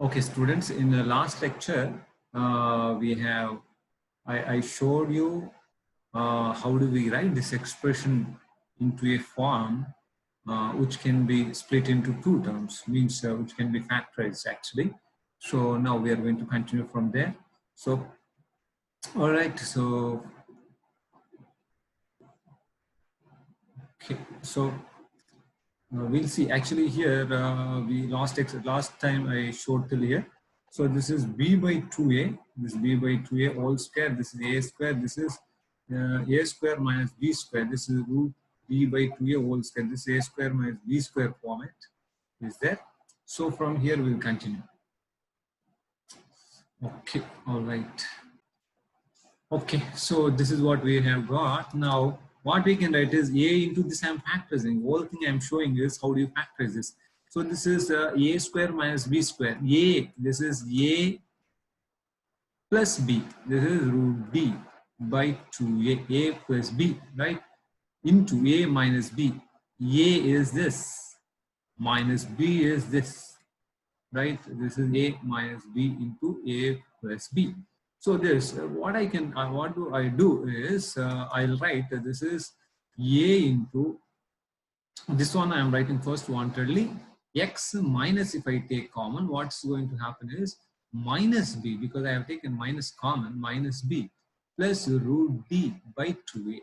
Okay, students, in the last lecture, I showed you how do we write this expression into a form which can be split into two terms, means which can be factorized actually. So now we are going to continue from there. So, all right, so, okay, so we'll see. Actually, here we last time I showed till here. So this is b by 2a. This is b by 2a whole square. This is a square. This is a square minus b square. This is root b by 2a whole square. This is a square minus b square format is there. So from here we'll continue. Okay, all right. Okay, so this is what we have got. Now, what we can write is a into this I'm factorizing. Whole thing I'm showing is how do you factorize this. So this is a square minus b square. This is a plus b. This is root b by 2a. A plus b, right? Into a minus b. A is this. Minus b is this. Right? This is a minus b into a plus b. So this, what do I do is, I'll write this is a into, this one I am writing first wantedly, x minus, if I take common, what's going to happen is minus b, because I have taken minus common, minus b, plus root d by 2a.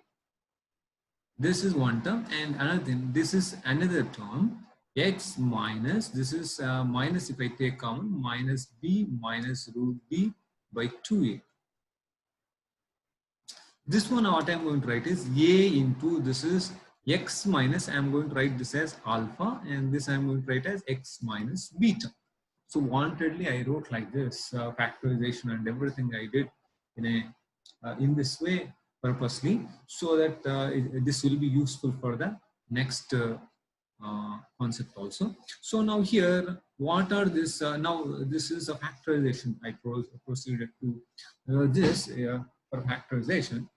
This is one term, and another thing, this is another term, x minus, this is minus, if I take common, minus b minus root b by 2a. This one what I am going to write is a into, this is x minus, I am going to write this as alpha, and this I am going to write as x minus beta. So wantedly I wrote like this, factorization and everything I did in this way purposely, so that this will be useful for the next concept also. So now here, what are this? Now this is a factorization. I proceeded to this for factorization.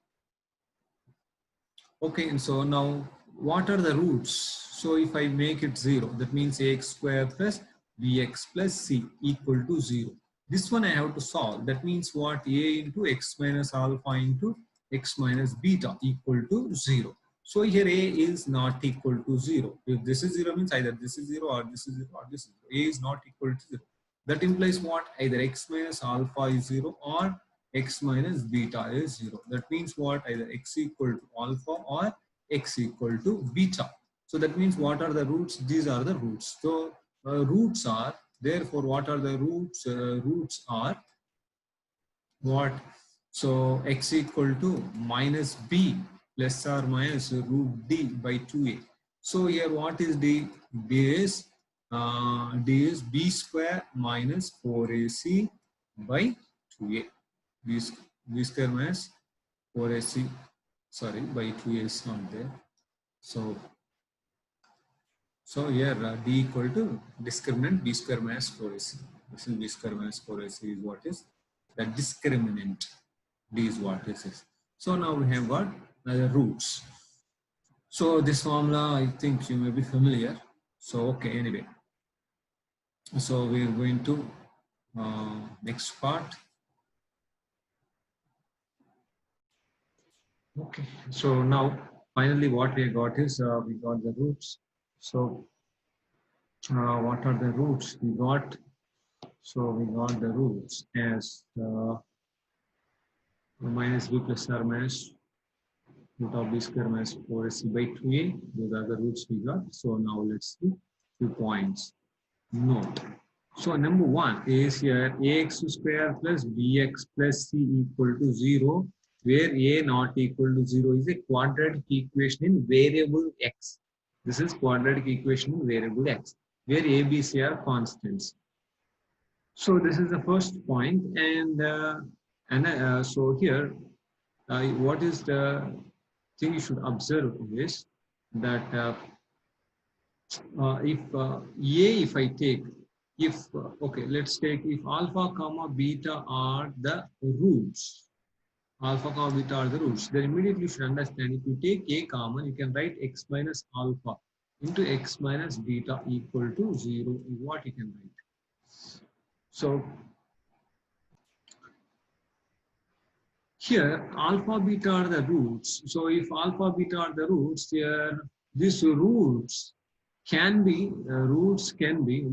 Okay, and so now what are the roots? So if I make it 0, that means ax square plus bx plus c equal to 0. This one I have to solve. That means what? A into x minus alpha into x minus beta equal to 0. So here a is not equal to 0. If this is 0 means either this is 0 or this is 0 or this is 0. A is not equal to 0. That implies what? Either x minus alpha is 0 or x minus beta is 0. That means what? Either x equal to alpha or x equal to beta. So that means what are the roots? These are the roots. So roots are, therefore what are the roots? Roots are what? So x equal to minus b plus or minus root d by 2a. So here what is d? D is b square minus 4ac by 2a. B square minus 4ac, sorry, by 2a is not there. So here d equal to discriminant b square minus 4ac. This is b square minus 4ac is what is the discriminant. D is what this is. So now we have got the roots. So this formula, I think you may be familiar. So okay, anyway. So we are going to next part. Okay, so now finally what we got is we got the roots. So what are the roots we got? So we got the roots as minus b plus or minus root of b square minus 4ac by 2a. Those are the roots we got. So now let's see 2 points. Note. So number 1 is here ax square plus bx plus c equal to 0, where a not equal to 0 is a quadratic equation in variable x. This is quadratic equation in variable x, where a, b, c are constants. So this is the first point, and so here, what is the thing you should observe is that if I take, if okay, let's take if alpha comma beta are the roots, alpha comma beta are the roots, then immediately you should understand, if you take a common, you can write x minus alpha into x minus beta equal to 0 is what you can write. So here alpha beta are the roots. So if alpha beta are the roots, here these roots can be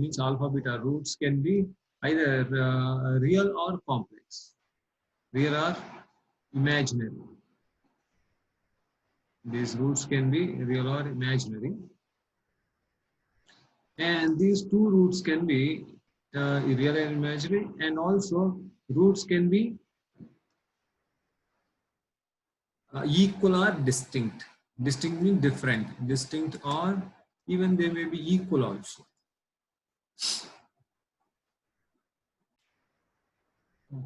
means alpha beta roots can be either real or complex, real or imaginary. These roots can be real or imaginary, and these two roots can be real and imaginary, and also roots can be equal or distinct. Distinct means different, distinct, or even they may be equal also.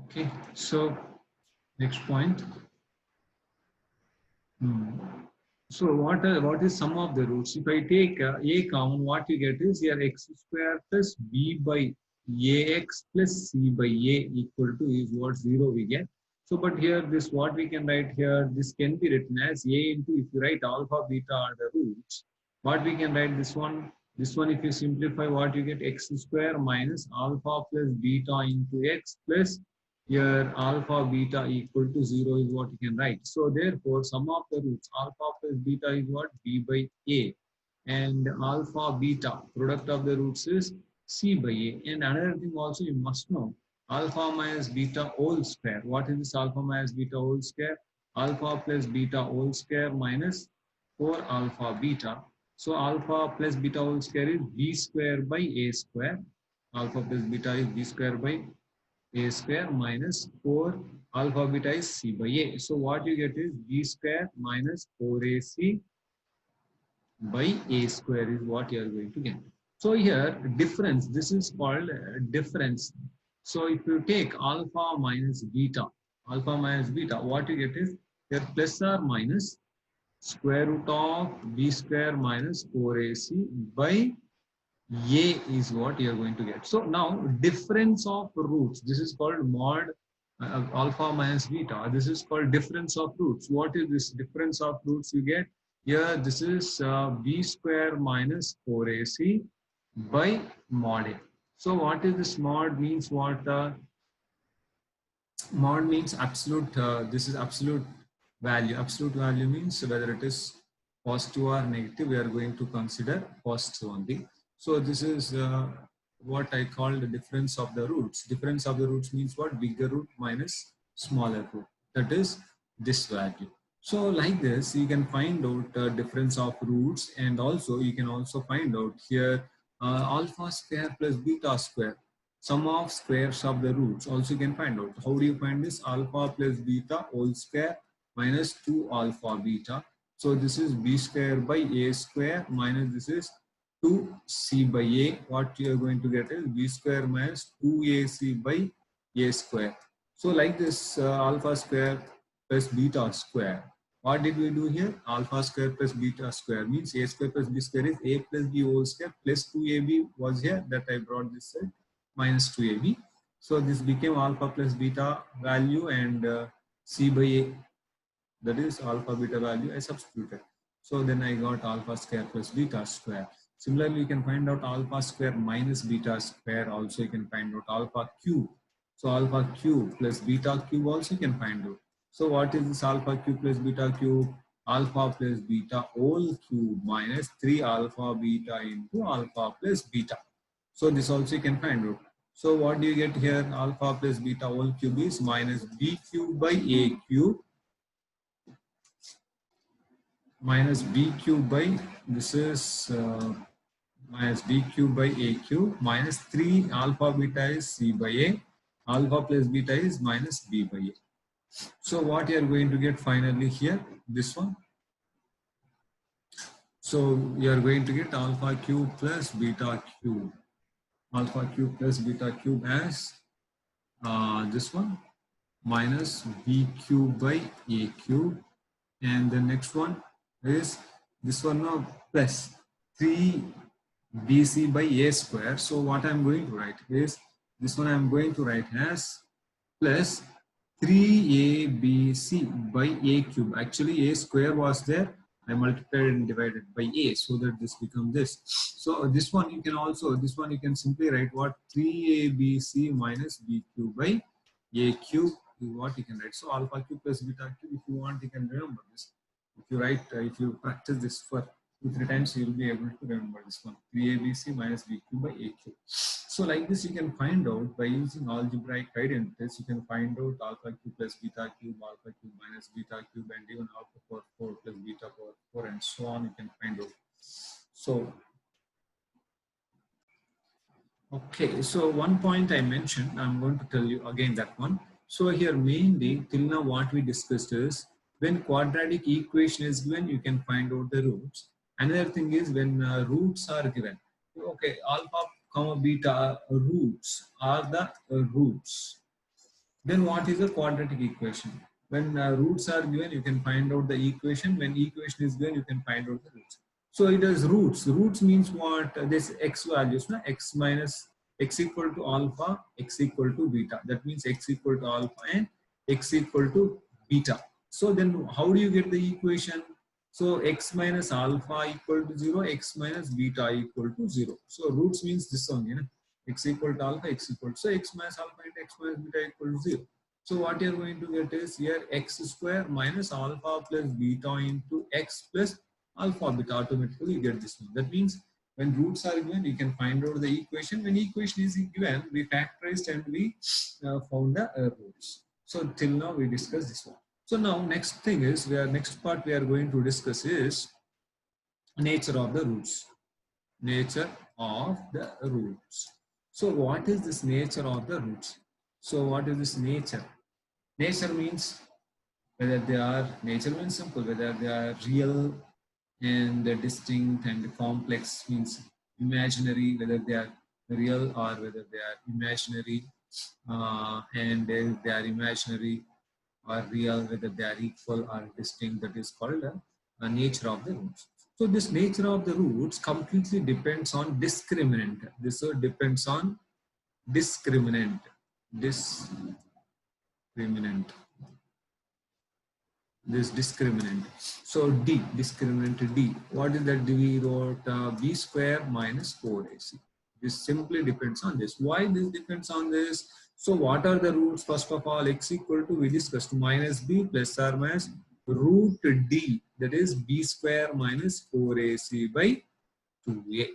Okay, so next point. So what is sum of the roots? If I take a common, what you get is here x square plus b by ax plus c by a equal to is what 0 we get. So but here this what we can write here, this can be written as a into, if you write alpha beta are the roots, what we can write this one if you simplify, what you get x square minus alpha plus beta into x plus here alpha beta equal to 0 is what you can write. So therefore sum of the roots alpha plus beta is what b by a, and alpha beta product of the roots is c by a. And another thing also you must know, alpha minus beta whole square. What is this alpha minus beta whole square? Alpha plus beta whole square minus 4 alpha beta. So alpha plus beta whole square is b square by a square. Alpha plus beta is b square by a square minus 4 alpha beta is c by a. So what you get is b square minus 4ac by a square is what you are going to get. So here difference, this is called difference. So if you take alpha minus beta, what you get is here plus or minus square root of b square minus 4ac by a is what you are going to get. So now difference of roots, this is called mod alpha minus beta. This is called difference of roots. What is this difference of roots you get? Here this is b square minus 4ac by mod a. So what is this mod means? What mod means absolute, this is absolute value. Absolute value means whether it is positive or negative, we are going to consider positive only. So this is what I call the difference of the roots. Difference of the roots means what? Bigger root minus smaller root. That is this value. So like this, you can find out difference of roots, and also you can also find out here alpha square plus beta square. Sum of squares of the roots also you can find out. How do you find this? Alpha plus beta whole square minus 2 alpha beta. So this is b square by a square minus this is 2c by a. What you are going to get is b square minus 2ac by a square. So like this alpha square plus beta square. What did we do here? Alpha square plus beta square means a square plus b square is a plus b whole square plus 2ab was here, that I brought this side, minus 2ab. So this became alpha plus beta value, and c by a, that is alpha beta value, I substituted. So then I got alpha square plus beta square. Similarly, you can find out alpha square minus beta square. Also you can find out alpha cube. So alpha cube plus beta cube also you can find out. So what is this alpha cube plus beta cube? Alpha plus beta whole cube minus 3 alpha beta into alpha plus beta. So this also you can find out. So what do you get here? Alpha plus beta whole cube is minus b cube by a cube minus b cube by, this is minus b cube by a cube minus 3 alpha beta is c by a. Alpha plus beta is minus b by a. So what you are going to get finally here, this one. So you are going to get alpha cube plus beta cube. Alpha cube plus beta cube as this one minus b cube by a cube, and the next one is this one now plus 3 bc by a square. So what I'm going to write is this one, I'm going to write as plus 3abc by a cube. Actually a square was there, I multiplied and divided by a, so that this becomes this. So this one you can also, this one you can simply write what 3abc minus bq by a cube is what you can write. So alpha cube plus beta cube, if you want, you can remember this. If you write, if you practice this for 2-3 times, you will be able to remember this one. 3abc minus bq by a cube. So like this, you can find out by using algebraic identities, you can find out alpha cube plus beta cube, alpha cube minus beta cube, and even alpha power 4 plus beta power 4, and so on, you can find out. So, okay, so one point I mentioned, I'm going to tell you again that one. So here mainly, till now what we discussed is, when quadratic equation is given, you can find out the roots. Another thing is when roots are given. Okay, alpha comma beta roots are the roots. Then what is a quadratic equation? When roots are given, you can find out the equation. When equation is given, you can find out the roots. So it is roots. Roots means what? This x values, no? X minus x equal to alpha, x equal to beta. That means x equal to alpha and x equal to beta. So then how do you get the equation? So x minus alpha equal to 0, x minus beta equal to 0. So roots means this one, you know, x equal to alpha, x equal to, so x minus alpha and x minus beta equal to 0. So what you are going to get is here x square minus alpha plus beta into x plus alpha beta, automatically you get this one. That means when roots are given, you can find out the equation. When equation is given, we factorized and we found the roots. So till now we discussed this one. So now next thing is, next part we are going to discuss is nature of the roots. Nature of the roots. So what is this nature of the roots? So what is this nature? Nature means whether they are, nature means simple, whether they are real and distinct, and complex means imaginary, whether they are real or whether they are imaginary, and they are imaginary or real, whether they are equal or distinct, that is called a nature of the roots. So this nature of the roots completely depends on discriminant. This depends on discriminant. Discriminant. This discriminant. So D, discriminant D. What is that? We wrote B square minus 4AC. This simply depends on this. Why this depends on this? So what are the roots? First of all, x equal to, we discussed, minus b plus or minus root d, that is b square minus 4ac by 2a.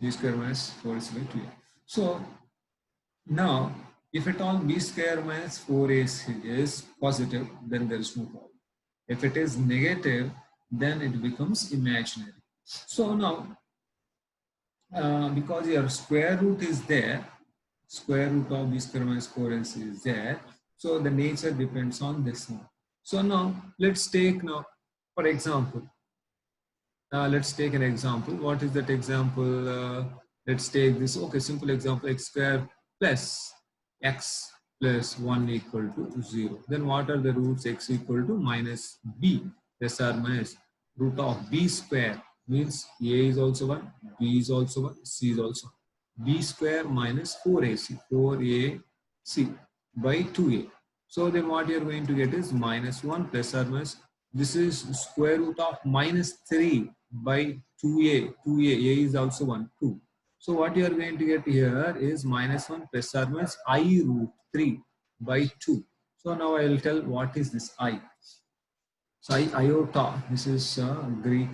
B square minus 4ac by 2a. So now, if at all b square minus 4ac is positive, then there is no problem. If it is negative, then it becomes imaginary. So now, because your square root is there, square root of b square minus 4ac is there, so the nature depends on this one. So now let's take, now for example, let's take an example. What is that example? Let's take this, okay, simple example, x square plus x plus 1 equal to 0. Then what are the roots? X equal to minus b plus or minus root of b square, means a is also 1, b is also 1, c is also 1. B square minus 4ac, 4ac by 2a. So then what you are going to get is minus 1 plus or minus, this is square root of minus 3 by 2a. 2a, a is also 1, 2. So what you are going to get here is minus 1 plus or minus I root 3 by 2. So now I will tell what is this I. So iota, this is Greek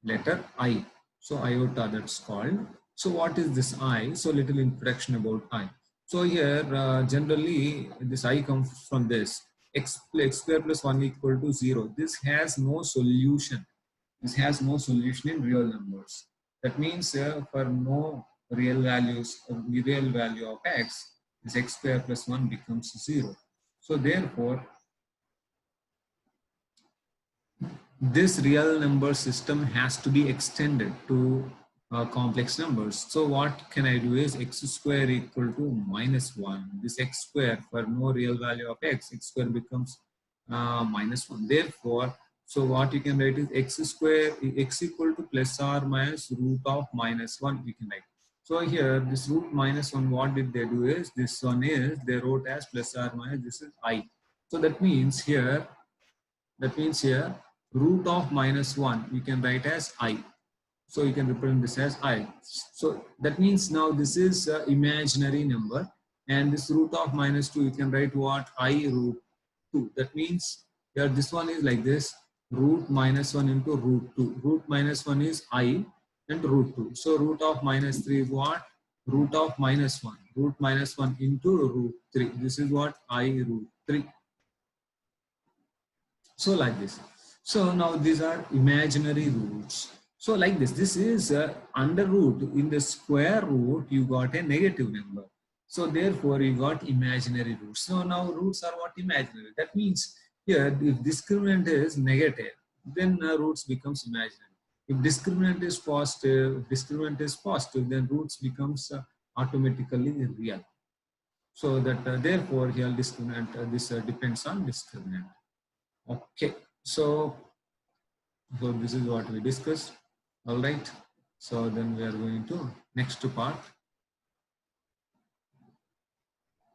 letter I. So iota, that's called. So what is this I? So little introduction about I. So here generally this I comes from this x square plus 1 equal to 0. This has no solution. This has no solution in real numbers. That means for no real values, real value of x, this x square plus 1 becomes 0. So therefore, this real number system has to be extended to complex numbers. So what can I do is x square equal to minus 1. This x square, for no real value of x, x square becomes minus 1. Therefore, so what you can write is x square, x equal to plus or minus root of minus 1, we can write. So here this root minus 1, what did they do is, this one is they wrote as plus or minus, this is I. So that means here root of minus 1, you can write as I. So you can represent this as I. So that means now this is an imaginary number, and this root of minus 2, you can write what? I root 2. That means here this one is like this, root minus 1 into root 2. Root minus 1 is I and root 2. So root of minus 3 is what? Root of minus 1. Root minus 1 into root 3. This is what? I root 3. So like this. So now these are imaginary roots. So like this is under root. In the square root, you got a negative number. So therefore, you got imaginary roots. So now roots are what? Imaginary. That means here, if discriminant is negative, then roots becomes imaginary. If discriminant is positive, then roots becomes automatically real. So that therefore, here discriminant, this depends on discriminant. Okay, so this is what we discussed. All right, so then we are going to next part.